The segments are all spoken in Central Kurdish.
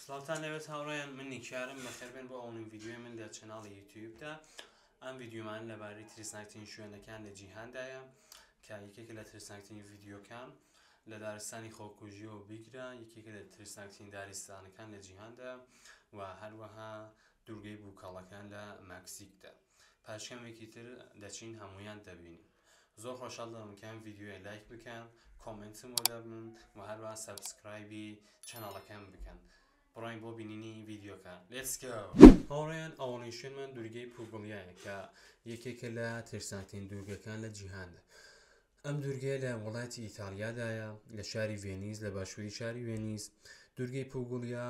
سڵاتان لەوێت هاوڕێیان من نیکارم بەخێربێن بۆ ئەوەنین ڤیدیۆی من لە چەناڵی یوتیوبدا. ئەم ڤیدیۆمان لەبارەی ترسناکترین شوێنەکان لە جیهاندایە کە یەکێکە لە ترسناکترین ڤیدیۆکان لە دارستانی خۆکوژیەوە بیگرە، یەکێکە لە ترسناکترین دارستانەکان لە جیهاندا و هەروەها دوورگەی بووکەڵەکان لە مەکسیکدا. پاشکەمێکی تر دەچین هەمویان دەبینین. زۆر خۆشحاڵ دەبم کە ئەم ڤیدیۆیە لایک بکەن، کۆمنتم بۆ دەبن و هەروەها سەبسکرایبی چەناڵەکەم بکەن. بڕۆین بۆ بینینی ڤیدیۆکان. Let's go! هاوڕێیان ئەوەنەی شوێنمان دوورگەی پوگڵیایە کە یەکێکە لە ترسناکترین دوورگەکان لە جیهاندا. ئەم دوورگەیە لە وڵاتی ئیتالیادایە، لە شاری ڤێنیز، لە باشووری شاری ڤێنیز. دوورگەی پوگڵیا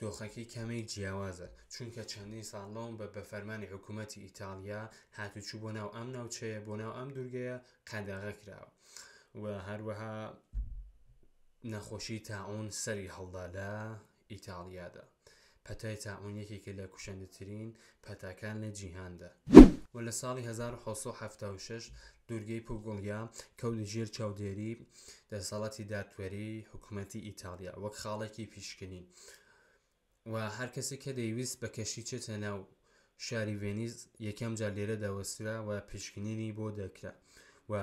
دۆخەکەی کەمێک جیاوازە، چونکە چەندین ساڵەوە بە فەرمانی حکوومەتی ئیتالیا هاتوچوو بۆ ناو ئەم ناوچەیە، بۆ ناو ئەم دوورگەیە قەدەغە کراوە و هەروەها نەخۆشی تاعون سەری هەڵدا لە ئیتالیادا. پەتای تاعون یەکێکە لە کوشندەترین پەتاکان لە جیهاندا و لە ساڵی 1976 دوورگەی پوگڵیا کەوتە ژێر چاودێری دەسەڵاتی دادوەری حکوومەتی ئیتالیا وەک خاڵێکی پیشکەنین و هەر کەسێک کە دەیویست بە کەشتی چێتە ناو شاری ڤێنیز یەکەم جار لێرە دەوەسترا و پشکنینی بۆ دەکرا و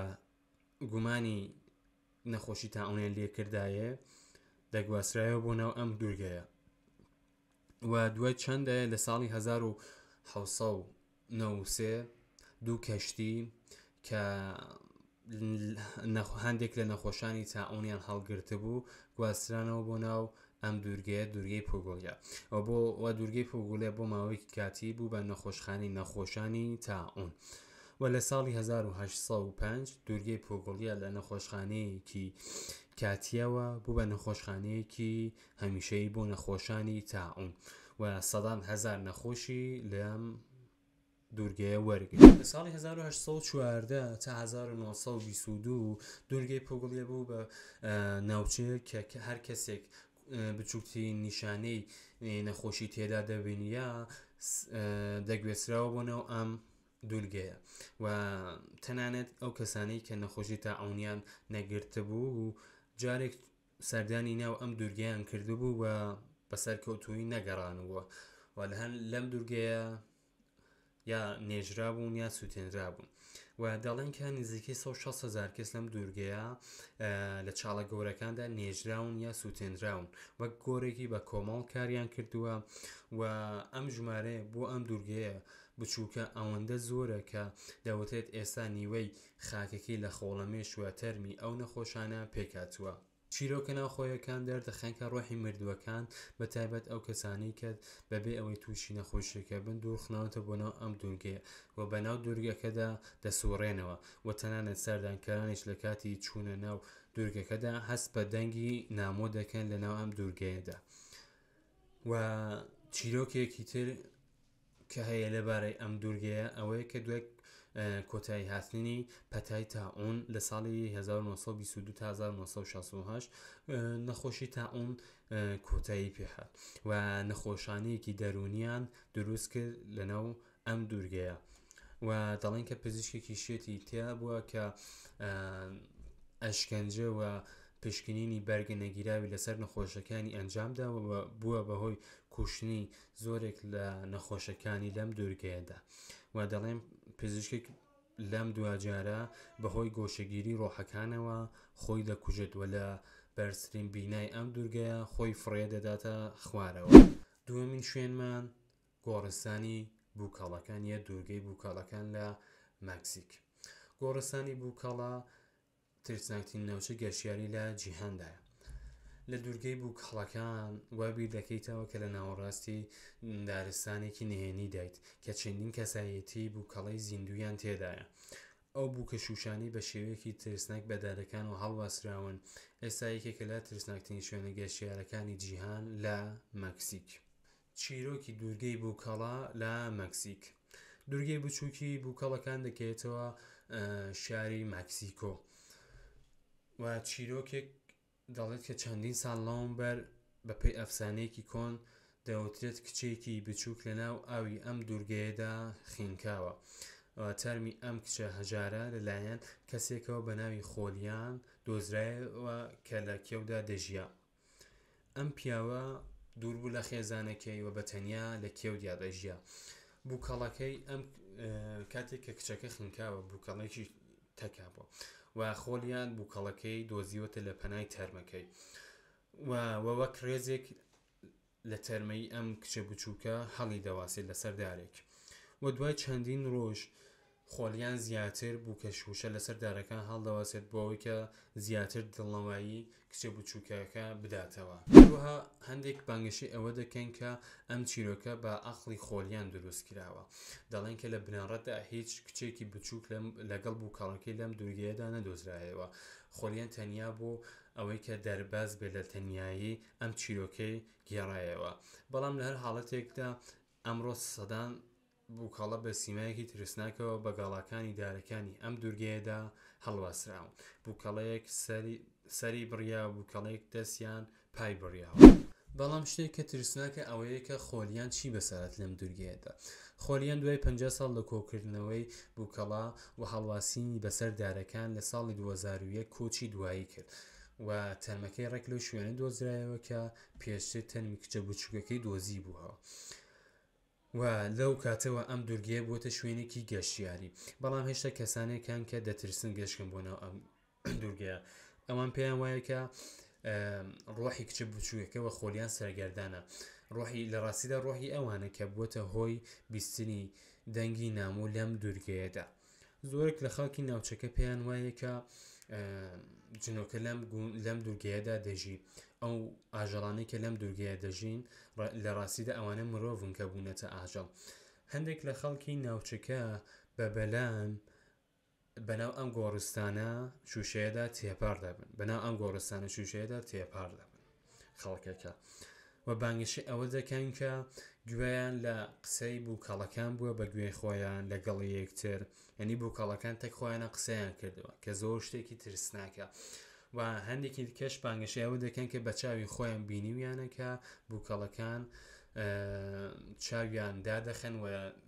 گومانی نەخۆشی تاعونیان لێکردایە دەگواسرایەوە بۆ ناو ئەم دوورگەیە و دوای چەندە لە ساڵی 1993 دوو کەشتی کە هەندێک لە نەخۆشانی تاعونیان هەڵگرتە بوو گواسترانەوە بۆ ناو ئەم دوورگەی پوگڵیا و دوورگەی پوگڵیا بۆ ماوەیەکی کاتی بوو بە نەخۆشخانی تاعون و لە ساڵی 1805 دوورگەی پوگڵیا لە نەخۆشخانەیەکی کاتیەوە بوو بە نەخۆشخانەیەکی هەمیشەیی بۆ نەخۆشانی تاعون و سەدان هەزار نەخۆشی لەم دوورگەیە وەرگرت. لە ساڵی 1814 تا 1922 دوورگەی پوگڵیا بوو بە ناوچەیە کە هەر کەسێک بچووکترین نیشانەی نەخۆشی تێدا دەبینیە دەگوێسراوە بۆ ناو ئەم دوورگەیە و تەنانەت ئەو کەسانەی کە نەخۆشی تاعونیان نەگرتە بوو و جارێک سەردانی ناو ئەم دوورگەیان کردبوو و بەسەر کەوتووی نەگەڕانەوە و لەم دوورگەیە یا نێژرا بوون یا سووتێنرا بوون و دەڵێن کە نزیکەی 160,000 کەس لەم دوورگەیە لە چاڵە گەورەکاندا نێژراون یا سووتێنراون وەک گۆرێکی بە کۆمەڵ کاریان کردووە و ئەم ژمارەیە بۆ ئەم دوورگەیە بچووکە ئەوەندە زۆرە کە دەوترێت ئێستا نیوەی خاکەکەی لە خۆڵەمێش و تەرمی ئەو نەخۆشانە پێکاتووە. چیرۆکە ناوخۆیەکان دەردەخەن کە ڕۆحی مردووەکان بە تایبەت ئەو کەسانەی کە بەبێ ئەوەی تووشی نەخۆشیەکە بن دوورخنەوەتە بۆ ناو ئەم دوورگەیە و بە ناو دوورگەکەدا دەسوڕێنەوە و تەنانەت سەردانکەرانیش لە کاتی چوونە ناو دوورگەکەدا هەست بە دەنگی نامۆ دەکەن لە ناو ئەم دوورگەیەدا. و چیرۆکێکی تر کە هەیە لەبارەی ئەم دوورگەیە ئەوەیە کە دوای کۆتایی هاتنی پەتای تاعون لە ساڵی 1922 تا 1968 نەخۆشی تاعون کۆتایی پێهات و نەخۆشانەیەکی دەرونیان دروست کرد لە ناو ئەم دوورگەیە و دەڵێن کە پزیشکێکی شێتی تیا بووە کە ئەشکەنجە و پشکنینی بەرگە نەگیراوی لەسەر نەخۆشەکانی ئەنجامدا و بووە بەهۆی کوشتنی زۆرێک لە نەخۆشەکانی لەم دوورگەیەدا و دەڵێن پزیشکێک لەم دوجارە بەهۆی گۆشەگیری ڕۆحەکانەوە خۆی دەکوژێت و لە بەرزترین بینای ئەم دوورگەیە خۆی فڕێ دەداتە خوارەوە. دووەمین شوێنمان گۆڕستانی بووکەڵەکان یە دوورگەی بووکەڵەکان لە مەکسیک. گۆڕستانی بووکەڵە ترسناکترین ناوچە گەشتیاری لە جیهاندایە. لە دوورگەی بووکەڵەکان وابیر دەکەیتەوە کە لە ناوەڕاستی دارستانێکی نهێنی دایت کە چەندین کەسایەتی بووکەڵەی زیندویان تێدایە. ئەو بووکە شوشانی بە شێوەیەکی ترسناک بە دارەکان و هەڵواسراون. ئێستا یەکێکە لە ترسناکترین شوێنە گەشتیارەکانی جیهان لە مەکسیک. چیرۆکی دوورگەی بووکەڵە لە مەکسیک. دوورگەی بچووکی بووکەڵەکان دەکەوێتەوە شاری مەکسیکۆ و چیرۆکێک دەڵێت کە چەندین ساڵ لەوەمبەر بەپێی ئەفسانەیەکی کۆن دەوترێت کچێکی بچووک لە ناو ئاوی ئەم دوورگەیەدا خینکاوە. تەرمی ئەم کچە هەژارە لەلایەن کەسێکەوە بە ناوی خۆلیان دۆزرایەوە کە لە کێودا دەژیا. ئەم پیاوە دوور بوو لە خێزانەکەی و بەتەنیا لە کێودیا دەژیا. بووکەڵەکەی ئەم کاتێک کە کچەکە خنکاوە بووکەڵێکی تەکا بووە و خۆلیان بووکەڵەکەی دۆزیوەتە لە پەنای تەرمەکەی و وەک ڕێزێک لە تەرمەی ئەم کچە بچووکە هەڵی دەواسێت لەسەر دارێک و دوای چەندین ڕۆژ خۆلیان زیاتر بوو کە شوشە لەسەر دارەکان هەڵدەواسێت بۆ ئەوەی کە زیاتر دڵنەوایی کچە بچووکەکە بداتەوە. هەروەها هەندێک بانگەشی ئەوە دەکەن کە ئەم چیرۆکە بە ئەقڵی خۆلیان دروست کراوە. دەڵێن کە لە بنەڕەتدا هیچ کچێکی بچووک لەگەڵ بووکەڵەکەی لەم دوورگەیەدا نەدۆزرایەوە. خۆلیان تەنیا بۆ ئەوەی کە دەرباز بێت لە تەنیایی ئەم چیرۆکەی گێڕایەوە. بەڵام لە هەر حاڵەتێکدا ئەمڕۆ سەدان بووکەڵە بە سیمایەکی ترسناکەوە بە گاڵاکانی دارەکانی ئەم دوورگەیەدا هەڵواسراون. بووکەڵەیەک سەری بڕیا و بووکەڵەیەک دەستیان پای بڕیاوە. بەڵام شتێک کە ترسناکە ئەوەیە کە خۆلیان چی بەسەرەت لەم دوورگەیەدا. خۆلیان دوای 50 ساڵ لە کۆکردنەوەی بووکەڵا و هەڵواسینی بەسەر دارەکان لە ساڵی 2001 کۆچی دوایی کرد و تەرمەکەی ڕێک لەو شوێنە دۆزرایەوە کە پێشتر تەرمی کچە بچووکەکەی دۆزی بووەوە و لەو کاتەوە ئەم دوورگەیە بووتە شوێنێکی گەشتیاری. بەڵام هێشتا کەسانێکان کە دەترسن گەشتکن بۆ ناو ئەم دوورگەیە ئەوان پێیان وایە کە ڕۆحی کچە بچووکەکەەوە خۆلیان سەرگەردانە. ڕۆحی لە ڕاستیدا ڕۆحی ئەوانە کە بووتە هۆی بیستنی دەنگی ناموو لەم دوورگەیەدا. زۆرێک لە خەڵکی ناوچەکە پێیان وایە کە جنۆکە لەم دوورگەیەدا دەژی. ئەو ئاژەڵانەی کە لەم دوورگەیە دەژین لە ڕاستیدا ئەوانە مرۆڤن کە بوونەتە ئاژەڵ. هەندێک لە خەڵکی ناوچەکە بە بەلان بەناو ئەم گۆڕستانە شوشەیەدا تێپار دەبن خەڵکەکە و بانگشی ئەوە دەکەن کە گوێیان لە قسەی بووکەڵەکان بووە بە گوێی خۆیان لەگەڵ یەکتر، یعنی بووکەڵەکان تەک خۆیانە قسەیان کردووە کە زۆر شتێکی ترسناکە و هەندێکی کەش بانگشی ئەوە دەکەن کە بە چاوی خۆیان بینیویانە کە بووکەڵەکان چاویان دادەخەن و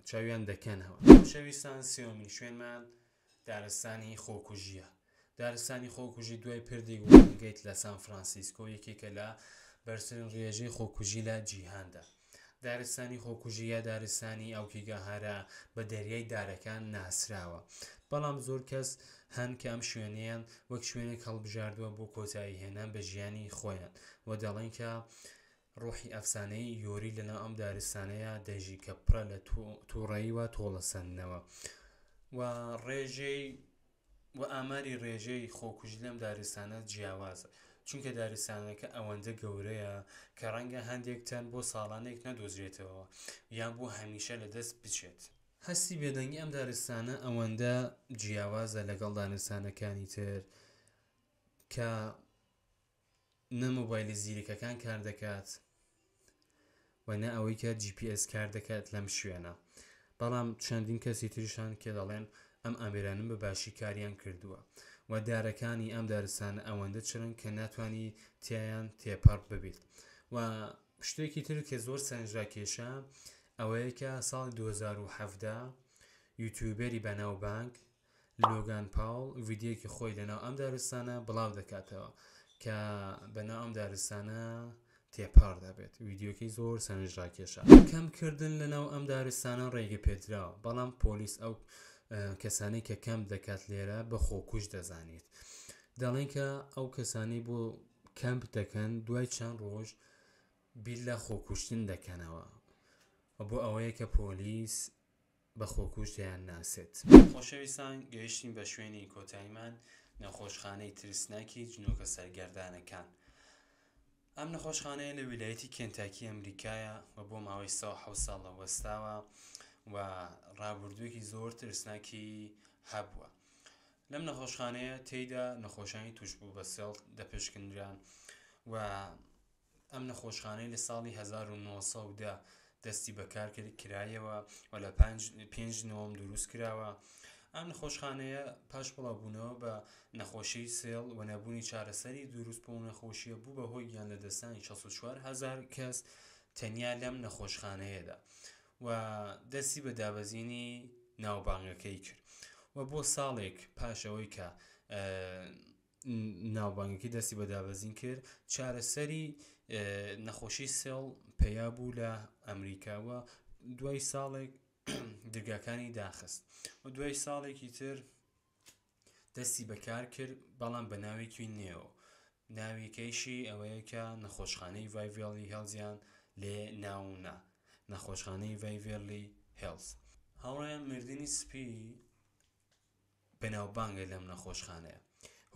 چاویان دەکەنەوە. شەویستان سێوەمین شوێنمان دارستانی خۆکوژیە. دارستانی خۆکوژی دوای پردی گەیت لە سان فرانسیسکۆ یەکێکە لە بەرزترین ڕێژەی خۆکوژی لە جیهاندا. دارستانی خۆکوژیە دارستانی ئەوکیگاهارە بە دەریای دارەکان ناسراوە. بەڵام زۆر کەس هەن کە ئەم شوێنیان وەک شوێنێک هەڵبژاردووە بۆ کۆتایی هێنان بە ژیانی خۆیان و دەڵێن کە ڕۆحی ئەفسانەی یۆری لەناو ئەم دارستانەیە دەژی کە پڕە لە تووڕەیی و تۆڵەسەندنەوە و ڕێژەی و ئاماری ڕێژەی خۆکوژی لەم دارستانە جیاوازە، چونکە دارستانەکە ئەوەندە گەورەیە کە ڕەنگە هەندێک تەن بۆ ساڵانێک نەدۆزرێتەوە یان بۆ هەمیشە لەدەست بچێت. هەستی بێدەنگی ئەم دارستانە ئەوەندە جیاوازە لەگەڵ دارستانەکانی تر کە نە مۆبایلی زیرەکەکان کار دەکات و نە ئەوەی کە GPS کار دەکات لەم شوێنە. بەڵام چەندین کەسی تریشان کە دەڵێن ئەم ئامێرانم بە باشی کاریان کردووە و دارەکانی ئەم دارستانە ئەوەندە چرن کە ناتوانانی تیایان تێپەڕ ببیت. و شتێکی تر کە زۆر سەرنجڕاکێشە ئەوەیە کە ساڵی 2017 یوتیوبەری بەناوبانگ لۆگان پاول ڤیدیۆکی خۆی لەناو ئەم دارستانە بڵاو دەکاتەوە کە بەناو ئەم دارستانە تێپەڕ دەبێت. ڤیدیۆکەی زۆر سەرنجڕاکێشە. کەمکردن لەناو ئەم دارستانە ڕێگە پێدراوە، بەڵام پۆلیس ئەو کەسانی کە کەم دەکات لێرە بە خۆکوژ دەزانێت. دەڵێن کە ئەو کەسانی بۆ کەمپ دەکەن دوای چەند ڕۆژ بیر لە خۆکوشتن دەکەنەوە بۆ ئەوەیە کە پۆلیس بە خۆکوشتیان ناسێت. خۆشەویستان، گەیشتین بە شوێنی کۆتاییمان، نەخۆشخانەی ترسناکی جنۆکە سەرگەردانەکان. ئەم نەخۆشخانەیە لە ویلایەتی کێنتاکی ئەمریکایە و بۆ ماوەی 7 ساڵە وەستاوە و ڕابردوویەکی زۆر ترسناکی هەبووە. لەم نەخۆشخانەیە تێیدا نەخۆشانی توشبوو بە سێڵ دەپشکندران و ئەم نەخۆشخانەی لە ساڵی 1910 دەستی بەکار کرایەوە و لە 5 نۆم دروست کراوە. ئەم نەخۆشخانەیە پاش بڵاوبوونەوە بە نەخۆشی سێڵ و نەبوونی چارەسەری دروست بۆ نەخۆشیە بوو بە هۆی گیان لەدەستانی 64,000 کەس تەنیا لەم نەخۆشخانەیەدا و دەستی بە دابەزینی ناوبانگەکەی کرد و بۆ ساڵێک پاشەوەی کە ناوبانگەکەی دەستی بە دابەزین کرد چارەسەری نەخۆشی سێڵ پەیا بوو لە ئەمریکاوە دوای ساڵێک دەرگاکانی داخست و دوای ساڵێکی تر دەستی بەکار کرد بەڵام بە ناوێکی نێەوە ناویکەیشی ئەوەیە کە نەخۆشخانەی ڤایڤێڵی هێڵزیان لێ ناونا نەخۆشخانەی ڤایڤێڵی هێڵز هاوڕێیان مردنی سپی بەناوبانگە لەم نەخۆشخانەیە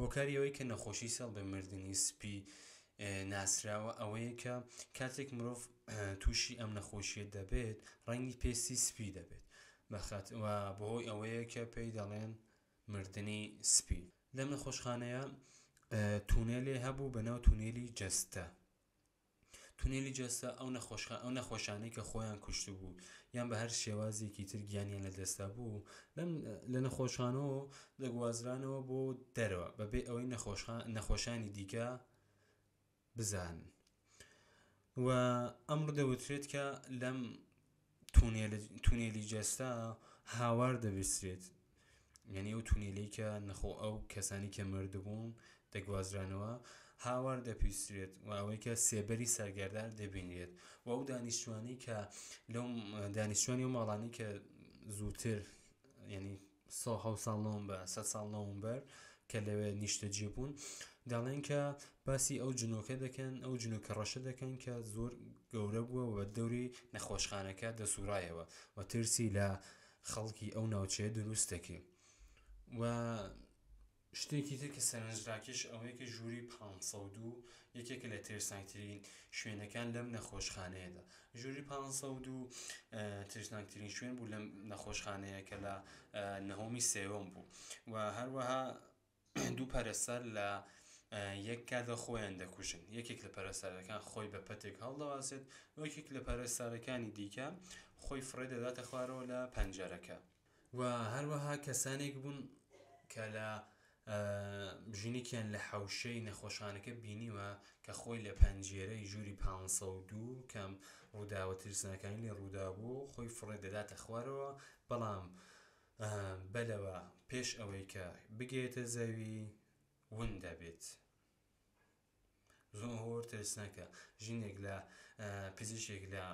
هۆکاری ئەوەی کە نەخۆشی سێڵ بە مردنی سپی ناسراوە ئەوەیە کە کاتێک مرۆڤ تووشی ئەم نەخۆشیە دەبێت ڕەنگی پێستی سپی دەبێت و بەهۆی ئەوەیە کە پێی دەڵێن مردنی سپی لەم نەخۆشخانەیە تونێلێ هەبوو بەناو تونێلی جەستە تونێلی جەستە ئەو نەخۆشانەی کە خۆیان کوشتو بوو یان بە هەر شێوازێکی تر گیانیان لەدەستا بوو لە نەخۆشخانەوە دەگوازرانەوە بۆ دەرەوە بەبێ ئەوەی نەخۆشانی دیکە بزانن و ئەمڕ دەوترێت کە لەم تونێلی جەستە هاوار دەبیسترێت یعنی ئەو تونێلەی کە ئەو کەسانی کە مردبوون دەگوازرانەوە هاوار دەپیسترێت و ئەوەی کە سێبەری سەرگەردان دەبینێت و ئەو دانیشتوانی کە لەو دانیشتوانی و ماڵانی کە زووتر ینی 100 ساڵ نەوەمبەر 100 ساڵ نەوەمبەر کە لەوێ نیشتەجێ بوون دەڵێن کە باسی ئەو جنۆکە دەکەن ئەو جنۆکە ڕەشە دەکەن کە زۆر گەورە بووە و دەوری نەخۆشخانەکە دەسوڕایەوە و ترسی لە خەڵکی ئەو ناوچەیە دروست دەکرد و شتێکی تر کە سەرنجڕاکێش ئەوەیە کە ژووری 502 یەکێکە لە ترسناکترین شوێنەکان لەم نەخۆشخانەیەدا ژووری 502 ترسناکترین شوێن بوو لەم نەخۆشخانەیە کە لە نەهۆمی سێوەم بوو و هەروەها دوو پەرستەر لە یەک کاتە خۆیان دەکوژن یەکێک لە پەرستارەکان خۆی بە پەتێک هەڵدەواسێت و یەکێک لە پەرستارەکانی دیکە خۆی فڕێ دەداتە خوارەوە لە پەنجەرەکە و هەروەها کەسانێک بوون کە لە ژینێکیان لە حەوشەی نەخۆشخانەکە بینیوە کە خۆی لە پەنجێرەی ژووری 502 کەم ڕووداوە ترسناکانی لێ ڕوودابوو خۆی فڕێ دەداتە خوارەوە بەڵام بەلەوە پێش ئەوەی کە بگێتە زەوی ون دەبێت زۆر ترسناکە ژینێک لە پزیشێک لە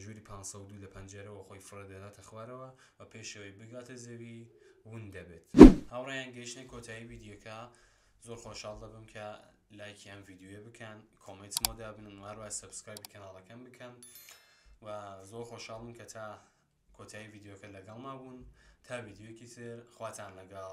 ژووری 502 لە پەنجەرەوە خۆی فڕێ دەداتە خوارەوە و پێشەوەی بگاتە زەوی ون دەبێت هاوڕێیان گەیشتن کۆتایی ڤیدیۆکە زۆر خۆشحاڵ دەبم کە لایکی ئەم ڤیدیۆیە بکەن کۆمنتمۆدا بنن و هەروە سەبسکرایبی کەناڵەکەم بکەن و زۆر خۆشحاڵم کە تا کۆتایی ڤیدیۆکە لەگەڵما بوون تا ڤیدیۆکی تر خواتان لەگەڵ